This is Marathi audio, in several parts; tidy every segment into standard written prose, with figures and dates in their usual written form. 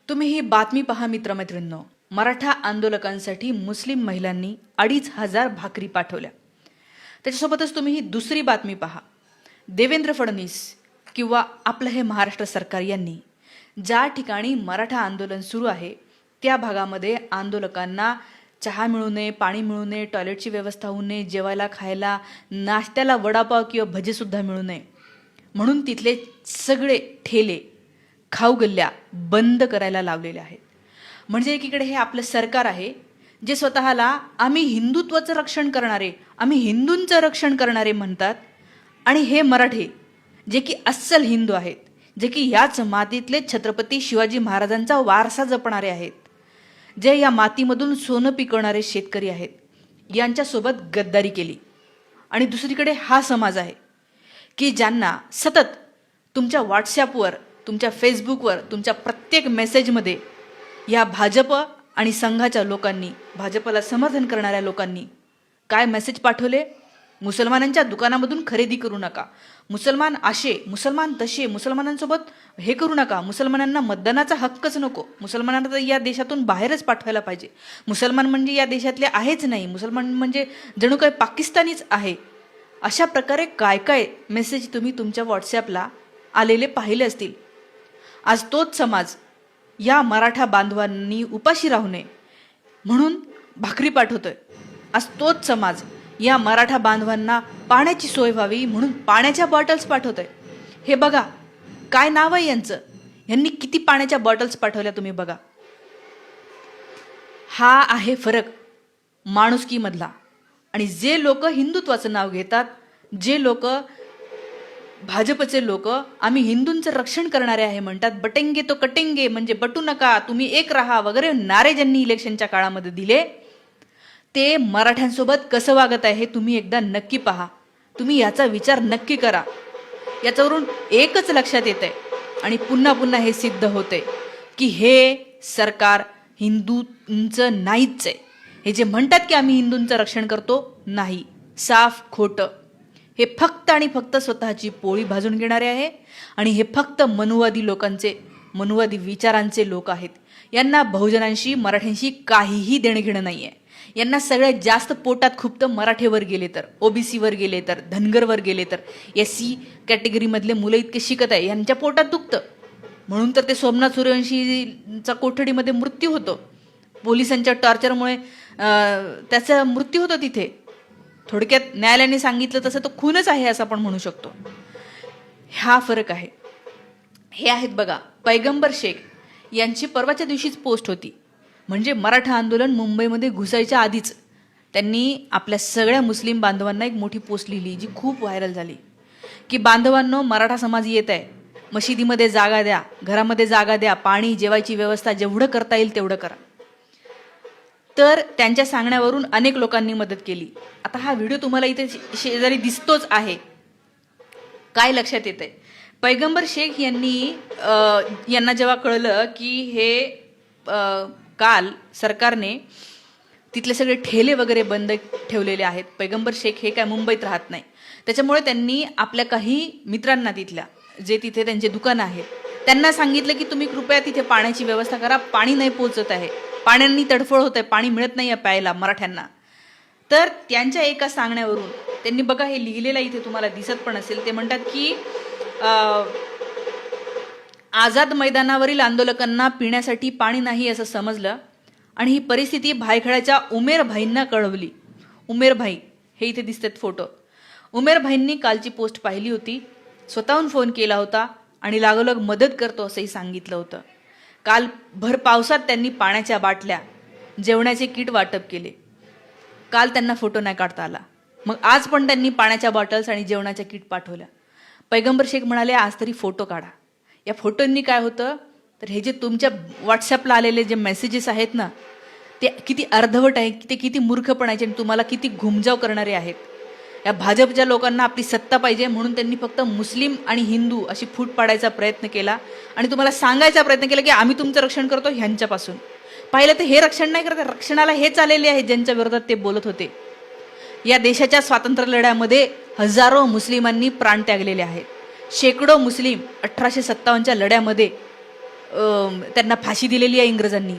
तुम्ही ही बातमी पहा मित्रमैत्रिणींनो. मराठा आंदोलकांसाठी मुस्लिम महिलांनी 2,500 भाकरी पाठवल्या. त्याच्यासोबतच तुम्ही ही दुसरी बातमी पहा. देवेंद्र फडणवीस किंवा आपलं हे महाराष्ट्र सरकार यांनी ज्या ठिकाणी मराठा आंदोलन सुरू आहे त्या भागामध्ये आंदोलकांना चहा मिळू नये, पाणी मिळू नये, टॉयलेटची व्यवस्था होऊ नये, जेवायला खायला नाश्त्याला वडापाव किंवा भजेसुद्धा मिळू नये म्हणून तिथले सगळे ठेले खाऊ गल्ल्या बंद करायला लावलेले आहेत. म्हणजे एकीकडे हे आपलं सरकार आहे जे स्वतःला आम्ही हिंदुत्वाचं रक्षण करणारे, आम्ही हिंदूंचं रक्षण करणारे म्हणतात, आणि हे मराठे जे की अस्सल हिंदू आहेत, जे की याच मातीतले छत्रपती शिवाजी महाराजांचा वारसा जपणारे आहेत, जे या मातीमधून सोनं पिकवणारे शेतकरी आहेत, यांच्यासोबत गद्दारी केली. आणि दुसरीकडे हा समाज आहे की ज्यांना सतत तुमच्या व्हॉट्सॲपवर, तुमच्या फेसबुकवर, तुमच्या प्रत्येक मेसेजमध्ये या भाजप आणि संघाच्या लोकांनी, भाजपला समर्थन करणाऱ्या लोकांनी काय मेसेज पाठवले? मुसलमानांच्या दुकानामधून खरेदी करू नका, मुसलमान असे, मुसलमान तसे, मुसलमानांसोबत हे करू नका, मुसलमानांना मतदानाचा हक्कच नको, मुसलमानांना तर या देशातून बाहेरच पाठवायला पाहिजे, मुसलमान म्हणजे या देशातले आहेच नाही, मुसलमान म्हणजे जणू काय पाकिस्तानीच आहे. अशा प्रकारे काय काय मेसेज तुम्ही तुमच्या व्हॉट्सॲपला आलेले पाहिले असतील. आज तोच समाज या मराठा बांधवांनी उपाशी राहू नये म्हणून भाकरी पाठवतोय. आज तोच समाज या मराठा बांधवांना पाण्याची सोय व्हावी म्हणून पाण्याच्या बॉटल्स पाठवतोय. हे बघा काय नाव आहे यांचं, यांनी किती पाण्याच्या बॉटल्स पाठवल्या तुम्ही बघा. हा आहे फरक माणुसकीमधला. आणि जे लोक हिंदुत्वाचं नाव घेतात, जे लोक भाजपचे लोक आम्ही हिंदूंचं रक्षण करणारे आहे म्हणतात, बटेंगे तो कटेंगे म्हणजे बटू नका, तुम्ही एक राहा वगैरे नारे ज्यांनी इलेक्शनच्या काळामध्ये दिले, ते मराठ्यांसोबत कसं वागत आहे हे तुम्ही एकदा नक्की पहा. तुम्ही याचा विचार नक्की करा. याच्यावरून एकच लक्षात येतंय आणि पुन्हा पुन्हा हे सिद्ध होते की हे सरकार हिंदूंचं नाहीच आहे. हे जे म्हणतात की आम्ही हिंदूंचं रक्षण करतो, नाही, साफ खोटं. हे फक्त आणि फक्त स्वतःची पोळी भाजून घेणारे आहे आणि हे फक्त मनुवादी लोकांचे, मनुवादी विचारांचे लोक आहेत. यांना बहुजनांशी, मराठ्यांशी काहीही देणं घेणं नाही आहे. यांना सगळ्यात जास्त पोटात खुपतं मराठेवर गेले तर, ओबीसीवर गेले तर, धनगरवर गेले तर. SC कॅटेगरीमधले मुलं इतके शिकत आहे, यांच्या पोटात दुखतं म्हणून तर ते सोमनाथ सूर्यवंशीचा कोठडीमध्ये मृत्यू होतो. पोलिसांच्या टॉर्चरमुळे त्याचा मृत्यू होतो तिथे. थोडक्यात न्यायालयाने सांगितलं तसं तो खूनच आहे असं आपण म्हणू शकतो. हा फरक आहे. हे आहेत बघा पैगंबर शेख यांची परवाच्या दिवशीच पोस्ट होती. म्हणजे मराठा आंदोलन मुंबईमध्ये घुसायच्या आधीच त्यांनी आपल्या सगळ्या मुस्लिम बांधवांना एक मोठी पोस्ट लिहिली जी खूप व्हायरल झाली की बांधवांनो, मराठा समाज येत आहे, मशिदीमध्ये जागा द्या, घरामध्ये जागा द्या, पाणी जेवायची व्यवस्था जेवढं करता येईल तेवढं करा. तर त्यांच्या सांगण्यावरून अनेक लोकांनी मदत केली. आता हा व्हिडिओ तुम्हाला इथे शेजारी दिसतोच आहे. काय लक्षात येतंय? पैगंबर शेख यांना जेव्हा कळलं की हे काल सरकारने तिथले सगळे ठेले वगैरे बंद ठेवलेले आहेत, पैगंबर शेख हे काय मुंबईत राहत नाही, त्याच्यामुळे त्यांनी आपल्या काही मित्रांना तिथल्या, जे तिथे त्यांचे दुकानं आहेत, त्यांना सांगितलं की तुम्ही कृपया तिथे पाण्याची व्यवस्था करा, पाणी नाही पोहोचत आहे, पाण्याने तडफड होत आहे, पाणी मिळत नाही आहे प्यायला मराठ्यांना. तर त्यांच्या एका सांगण्यावरून त्यांनी बघा हे लिहिलेलं इथे तुम्हाला दिसत पण असेल. ते म्हणतात की आझाद मैदानावरील आंदोलकांना पिण्यासाठी पाणी नाही असं समजलं आणि ही परिस्थिती भायखळ्याच्या उमेर भाईंना कळवली. उमेर भाई हे इथे दिसतात फोटो. उमेर भाईंनी कालची पोस्ट पाहिली होती, स्वतःहून फोन केला होता आणि लागोलग मदत करतो असंही सांगितलं होतं. काल भर पावसात त्यांनी पाण्याच्या बाटल्या, जेवणाचे किट वाटप केले. काल त्यांना फोटो नाही काढता आला, मग आज पण त्यांनी पाण्याच्या बॉटल्स आणि जेवणाच्या किट पाठवल्या. पैगंबर शेख म्हणाले आज तरी फोटो काढा. या फोटोंनी काय होतं तर हे जे तुमच्या व्हॉट्सॲपला आलेले जे मेसेजेस आहेत ना, ते किती अर्धवट आहे, ते किती मूर्खपणाचे आणि तुम्हाला किती घुमजाव करणारे आहेत. या भाजपच्या लोकांना आपली सत्ता पाहिजे म्हणून त्यांनी फक्त मुस्लिम आणि हिंदू अशी फूट पाडायचा प्रयत्न केला आणि तुम्हाला सांगायचा प्रयत्न केला की आम्ही तुमचं रक्षण करतो ह्यांच्यापासून. पाहिलं तर हे रक्षण नाही करत, रक्षणाला हेच आलेले आहेत ज्यांच्या विरोधात ते बोलत होते. या देशाच्या स्वातंत्र्य लढ्यामध्ये हजारो मुस्लिमांनी प्राण त्यागलेले आहेत. शेकडो मुस्लिम 1857च्या लढ्यामध्ये त्यांना फाशी दिलेली आहे इंग्रजांनी.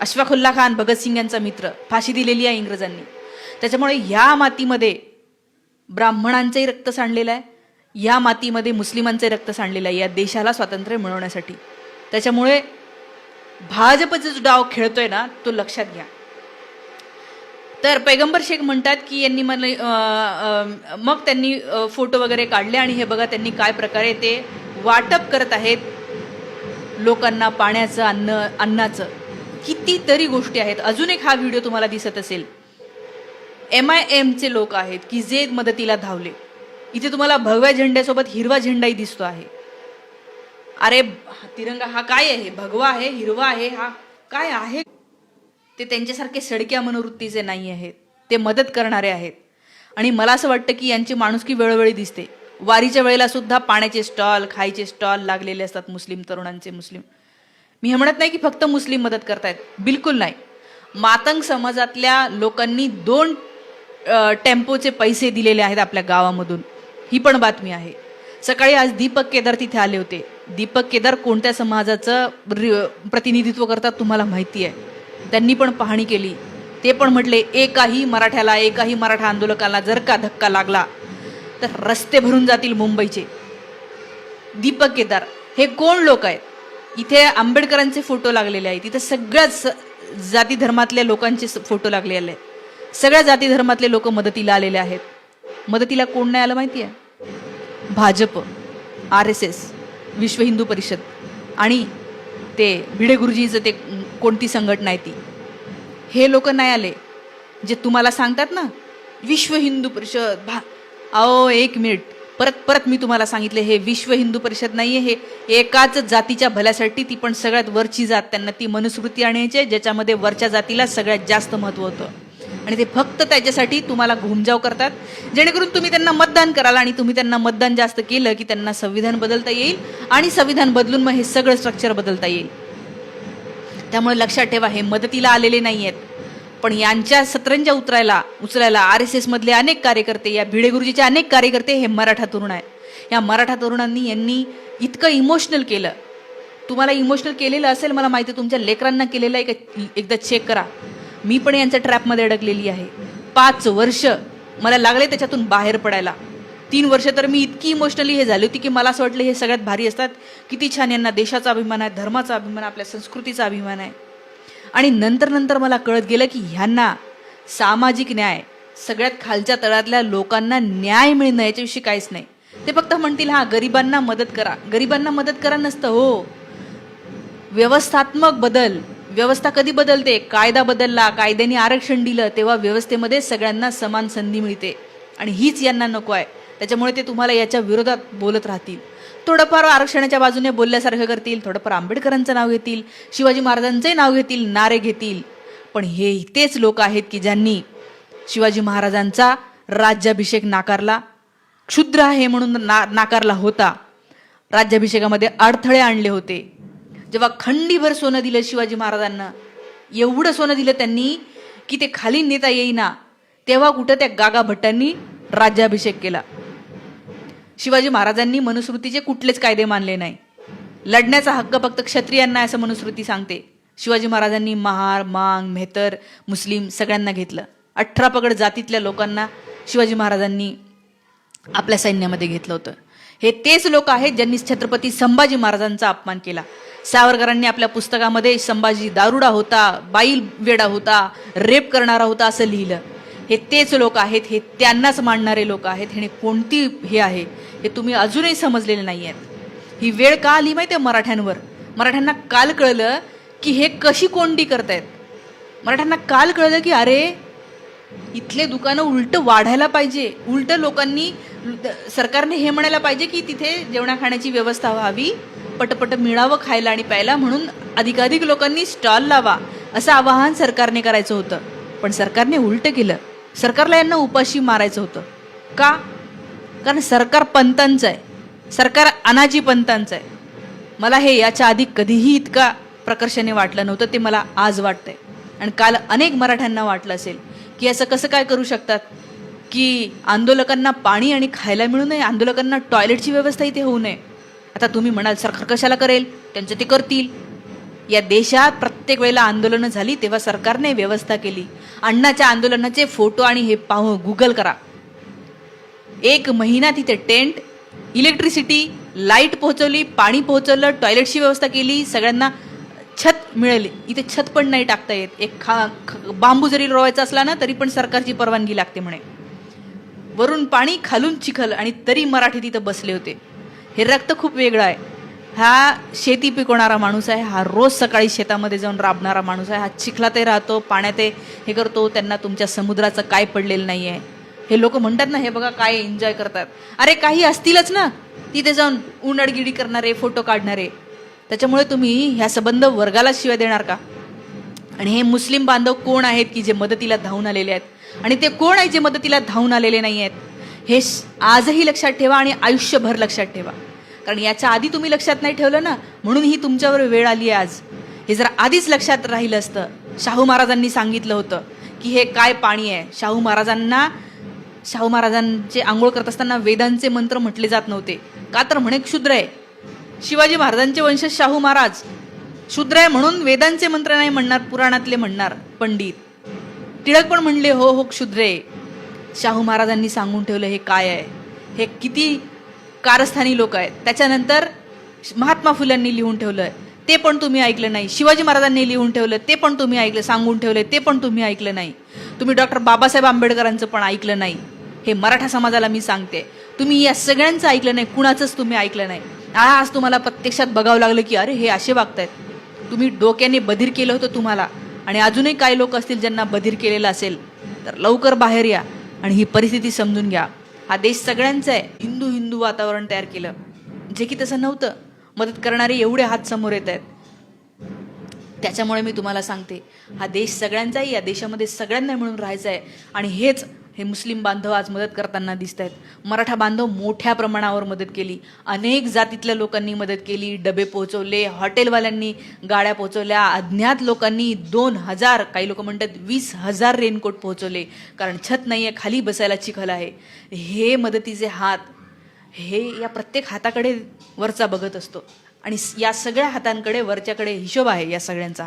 अशफाकुल्ला खान, भगतसिंग यांचा मित्र, फाशी दिलेली आहे इंग्रजांनी. त्याच्यामुळे ह्या मातीमध्ये ब्राह्मणांचंही रक्त सांडलेलं आहे, या मातीमध्ये मुस्लिमांचे रक्त सांडलेलं आहे या देशाला स्वातंत्र्य मिळवण्यासाठी. त्याच्यामुळे भाजपचा जो डाव खेळतोय ना तो लक्षात घ्या. तर पैगंबर शेख म्हणतात की यांनी मग त्यांनी फोटो वगैरे काढले आणि हे बघा त्यांनी काय प्रकारे ते वाटप करत आहेत लोकांना पाण्याचं, अन्नाचं. कितीतरी गोष्टी आहेत. अजून एक हा व्हिडिओ तुम्हाला दिसत असेल, MIMचे लोक आहेत की जे मदतीला धावले. इथे तुम्हाला भगव्या झेंड्यासोबत हिरवा झेंडाही दिसतो आहे. अरे तिरंगा हा काय आहे? भगवा आहे, हिरवा आहे, हा काय आहे? ते त्यांच्यासारखे सडक्या मनोवृत्तीचे नाही आहेत, ते मदत करणारे आहेत. आणि मला असं वाटतं की यांची माणुसकी वेळोवेळी दिसते. वारीच्या वेळेला सुद्धा पाण्याचे स्टॉल, खायचे स्टॉल लागलेले असतात मुस्लिम तरुणांचे. मी हे म्हणत नाही की फक्त मुस्लिम मदत करतायत, बिलकुल नाही. मातंग समाजातल्या लोकांनी 2 टेम्पोचे पैसे दिलेले आहेत आपल्या गावामधून, ही पण बातमी आहे. सकाळी आज दीपक केदार तिथे आले होते. दीपक केदार कोणत्या समाजाचं प्रतिनिधित्व करतात तुम्हाला माहिती आहे. त्यांनी पण पाहणी केली. ते पण म्हटले एकाही मराठा आंदोलकाला जर का धक्का लागला तर रस्ते भरून जातील मुंबईचे. दीपक केदार हे कोण लोक आहेत? इथे आंबेडकरांचे फोटो लागलेले आहेत, इथे सगळ्याच जाती धर्मातल्या लोकांचे फोटो लागलेले आहेत. सगळ्या जाती धर्मातले लोक मदतीला आलेले आहेत. मदतीला कोण नाही आलं माहिती आहे? भाजप, RSS, विश्व हिंदू परिषद आणि ते भिडे गुरुजीचं ते कोणती संघटना आहे ती, हे लोक नाही आले. जे तुम्हाला सांगतात ना विश्व हिंदू परिषद, अहो एक मिनिट, परत मी तुम्हाला सांगितले, हे विश्व हिंदू परिषद नाहीये. हे एकाच जातीच्या भल्यासाठी, ती पण सगळ्यात वरची जात, त्यांना ती मनुस्मृती आणायची ज्याच्यामध्ये वरच्या जातीला सगळ्यात जास्त महत्त्व होतं. आणि ते फक्त त्याच्यासाठी तुम्हाला घुमजाव करतात, जेणेकरून तुम्ही त्यांना मतदान कराल. आणि तुम्ही त्यांना मतदान जास्त केलं की त्यांना संविधान बदलता येईल आणि संविधान बदलून मग हे सगळं स्ट्रक्चर बदलता येईल. त्यामुळे लक्षात ठेवा, हे मदतीला आलेले नाही आहेत. पण यांच्या सतरंजा उचलायला RSS मधले अनेक कार्यकर्ते, या भिडे गुरुजीचे अनेक कार्यकर्ते हे मराठा तरुण आहेत. या मराठा तरुणांनी यांनी इतकं इमोशनल केलं. तुम्हाला इमोशनल केलेलं असेल, मला माहिती आहे तुमच्या लेकरांना केलेलं आहे, एकदा चेक करा. मी पण यांच्या ट्रॅपमध्ये अडकलेली आहे. 5 वर्ष मला लागले त्याच्यातून बाहेर पडायला. 3 वर्ष तर मी इतकी इमोशनली हे झाली होती की मला असं वाटलं हे सगळ्यात भारी असतात, किती छान, यांना देशाचा अभिमान आहे, धर्माचा अभिमान, आपल्या संस्कृतीचा अभिमान आहे. आणि नंतर मला कळत गेलं की ह्यांना सामाजिक न्याय, सगळ्यात खालच्या तळातल्या लोकांना न्याय मिळणं याच्याविषयी काहीच नाही. ते फक्त म्हणतील हा गरिबांना मदत करा नसतं हो. व्यवस्थात्मक बदल, व्यवस्था कधी बदलते? कायदा बदलला, कायद्याने आरक्षण दिलं, तेव्हा व्यवस्थेमध्ये सगळ्यांना समान संधी मिळते. आणि हीच यांना नको आहे. त्याच्यामुळे ते तुम्हाला याच्या विरोधात बोलत राहतील. थोडंफार आरक्षणाच्या बाजूने बोलल्यासारखं करतील, थोडंफार आंबेडकरांचं नाव घेतील, शिवाजी महाराजांचे नाव घेतील, नारे घेतील. पण हे तेच लोक आहेत की ज्यांनी शिवाजी महाराजांचा राज्याभिषेक नाकारला, क्षुद्र आहे म्हणून नाकारला होता. राज्याभिषेकामध्ये अडथळे आणले होते. जेव्हा खंडीभर सोनं दिलं शिवाजी महाराजांना, एवढं सोनं दिलं त्यांनी की ते खाली नेता येईना, तेव्हा कुठं त्या गागा भट्टांनी राज्याभिषेक केला. शिवाजी महाराजांनी मनुस्मृतीचे कुठलेच कायदे मानले नाही. लढण्याचा हक्क फक्त क्षत्रियांना असं मनुस्मृती सांगते. शिवाजी महाराजांनी महार, मांग, मेहतर, मुस्लिम सगळ्यांना घेतलं. 18 पगड जातीतल्या लोकांना शिवाजी महाराजांनी आपल्या सैन्यामध्ये घेतलं होतं. हे तेच लोक आहेत ज्यांनी छत्रपती संभाजी महाराजांचा अपमान केला. सावरकरांनी आपल्या पुस्तकामध्ये संभाजी दारुडा होता, बाईल वेडा होता, रेप करणारा होता असं लिहिलं. हे तेच लोक आहेत, हे त्यांनाच मांडणारे लोक आहेत. हे कोणती हे आहे हे तुम्ही अजूनही समजलेले नाही आहेत. ही वेळ का आली माहिती आहे मराठ्यांवर? मराठ्यांना काल कळलं की हे कशी कोंडी करतायत. मराठ्यांना काल कळलं की अरे इथले दुकानं उलट वाढायला पाहिजे, उलट लोकांनी, सरकारने हे म्हणायला पाहिजे की तिथे जेवणा खाण्याची व्यवस्था व्हावी, पटपट मिळावं खायला आणि प्यायला, म्हणून अधिकाधिक लोकांनी स्टॉल लावा असं आवाहन सरकारने करायचं होतं. पण सरकारने उलट केलं. सरकारला यांना उपाशी मारायचं होतं. का? कारण सरकार पंतांचं आहे, सरकार अनाजी पंतांचं आहे. मला हे याच्या आधी कधीही इतका प्रकर्षाने वाटलं नव्हतं, ते मला आज वाटतंय. आणि काल अनेक मराठ्यांना वाटलं असेल की असं कसं काय करू शकतात की आंदोलकांना पाणी आणि खायला मिळू नये, आंदोलकांना टॉयलेटची व्यवस्था इथे होऊ नये. आता तुम्ही म्हणाल सरकार कशाला करेल, त्यांचं ते करतील. या देशात प्रत्येक वेळेला आंदोलनं झाली तेव्हा सरकारने व्यवस्था केली. अण्णाच्या आंदोलनाचे फोटो आणि हे पाहू गुगल करा. 1 महिना तिथे टेंट, इलेक्ट्रिसिटी, लाईट पोहोचवली, पाणी पोहोचवलं, टॉयलेटची व्यवस्था केली, सगळ्यांना छत मिळाली. इथे छत पण नाही टाकता येत. एक बांबू जरी रोवायचा असला ना तरी पण सरकारची परवानगी लागते म्हणे. वरून पाणी खालून चिखल आणि तरी मराठी तिथं बसले होते. हे रक्त खूप वेगळं आहे. हा शेती पिकवणारा माणूस आहे. हा रोज सकाळी शेतामध्ये जाऊन राबणारा माणूस आहे. हा चिखलातही राहतो, पाण्यात हे करतो. त्यांना तुमच्या समुद्राचं काय पडलेलं नाही आहे. हे लोक म्हणतात ना, हे बघा काय एन्जॉय करतात. अरे काही असतीलच ना तिथे जाऊन उन्हाळगिडी करणारे, फोटो काढणारे. त्याच्यामुळे तुम्ही ह्या संबंध वर्गाला शिवाय देणार का? आणि हे मुस्लिम बांधव कोण आहेत की जे मदतीला धावून आलेले आहेत, आणि ते कोण आहेत जे मदतीला धावून आलेले नाही आहेत, हे आजही लक्षात ठेवा आणि आयुष्यभर लक्षात ठेवा. कारण याच्या आधी तुम्ही लक्षात नाही ठेवलं ना, म्हणून ही तुमच्यावर वेळ आली आहे आज. हे जर आधीच लक्षात राहिलं असतं, शाहू महाराजांनी सांगितलं होतं की हे काय पाणी आहे. शाहू महाराजांचे आंघोळ करत असताना वेदांचे मंत्र म्हटले जात नव्हते. का तर म्हणे क्षुद्र आहे. शिवाजी महाराजांचे वंशज शाहू महाराज शूद्र आहे म्हणून वेदांचे मंत्र नाही म्हणणार, पुराणातले म्हणणार पंडित. टिळक पण म्हणले हो हो क्षुद्र आहे. शाहू महाराजांनी सांगून ठेवलं हे काय आहे. हे किती कारस्थानी लोक आहेत. त्याच्यानंतर महात्मा फुल्यांनी लिहून ठेवलं ते पण तुम्ही ऐकलं नाही. शिवाजी महाराजांनी लिहून ठेवलं ते पण तुम्ही ऐकलं, सांगून ठेवलं ते पण तुम्ही ऐकलं नाही. तुम्ही डॉक्टर बाबासाहेब आंबेडकरांचं पण ऐकलं नाही. हे मराठा समाजाला मी सांगते, तुम्ही या सगळ्यांचं ऐकलं नाही, कुणाचंच तुम्ही ऐकलं नाही. आज तुम्हाला प्रत्यक्षात बघावं लागलं की अरे हे असे वागतायत. तुम्ही डोक्याने बधीर केलं होतं तुम्हाला, आणि अजूनही काही लोक असतील ज्यांना बधीर केलेलं असेल तर लवकर बाहेर या आणि ही परिस्थिती समजून घ्या. हा देश सगळ्यांचा आहे. हिंदू हिंदू वातावरण तयार केलं जे की तसं नव्हतं. मदत करणारे एवढे हात समोर येत आहेत. त्याच्यामुळे मी तुम्हाला सांगते, हा देश सगळ्यांचा आहे. या देशामध्ये सगळ्यांना मिळून राहायचं आहे. आणि हेच हे मुस्लिम बांधव आज मदत करताना दिसत आहेत. मराठा बांधव मोठ्या प्रमाणावर मदत केली. अनेक जातीतल्या लोकांनी मदत केली. डबे पोहोचवले, हॉटेलवाल्यांनी गाड्या पोहोचवल्या, अज्ञात लोकांनी 2000, काही लोक म्हणतात 20,000 रेनकोट पोहोचवले. कारण छत नाही आहे, खाली बसायला चिखल आहे. हे मदतीचे हात, हे या प्रत्येक हाताकडे वरचा बघत असतो. आणि या सगळ्या हातांकडे वरच्याकडे हिशोब आहे या सगळ्यांचा.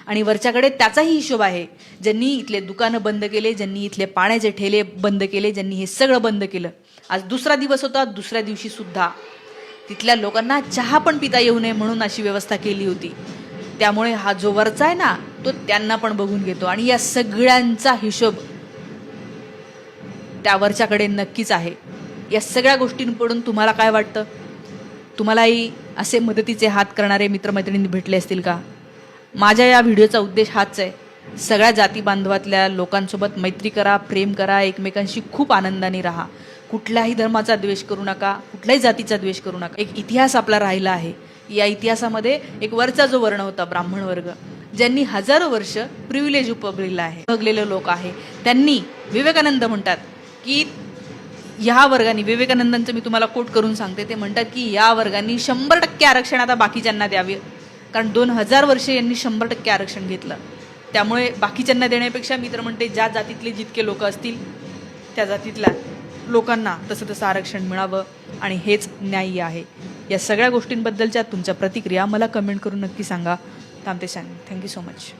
आणि वरच्याकडे त्याचाही हिशोब आहे. ज्यांनी इथले दुकानं बंद केले, ज्यांनी इथले पाण्याचे ठेले बंद केले, ज्यांनी हे सगळं बंद केलं. आज दुसरा दिवस होता. दुसऱ्या दिवशी सुद्धा तिथल्या लोकांना चहा पण पिता येऊ नये म्हणून अशी व्यवस्था केली होती. त्यामुळे हा जो वरचा आहे ना तो त्यांना पण बघून घेतो. आणि या सगळ्यांचा हिशोब त्या वरच्याकडे नक्कीच आहे. या सगळ्या गोष्टींकडून तुम्हाला काय वाटतं? तुम्हालाही असे मदतीचे हात करणारे मित्रमैत्रिणी भेटले असतील का? माझ्या या व्हिडिओचा उद्देश हाच आहे. सगळ्या जाती बांधवातल्या लोकांसोबत मैत्री करा, प्रेम करा, एकमेकांशी खूप आनंदाने राहा. कुठल्याही धर्माचा द्वेष करू नका, कुठल्याही जातीचा द्वेष करू नका. एक इतिहास आपला राहिला आहे. या इतिहासामध्ये एक वरचा जो वर्ण होता, ब्राह्मण वर्ग, ज्यांनी हजारो वर्ष प्रिव्हिलेज उपभोगलेलं आहे, भोगलेले लोक आहे. त्यांनी, विवेकानंद म्हणतात की ह्या वर्गाने, विवेकानंदांचं मी तुम्हाला कोट करून सांगते, ते म्हणतात की या वर्गांनी 100% आरक्षण आता बाकीच्यांना द्यावे. कारण 2000 वर्ष यांनी 100% आरक्षण घेतलं. त्यामुळे बाकीच्यांना देण्यापेक्षा मी तर म्हणते ज्या जातीतले जितके लोक असतील त्या जातीतल्या लोकांना तसं आरक्षण मिळावं. आणि हेच न्याय्य आहे. या सगळ्या गोष्टींबद्दलच्या तुमच्या प्रतिक्रिया मला कमेंट करून नक्की सांगा. थांबते. Thank you so much.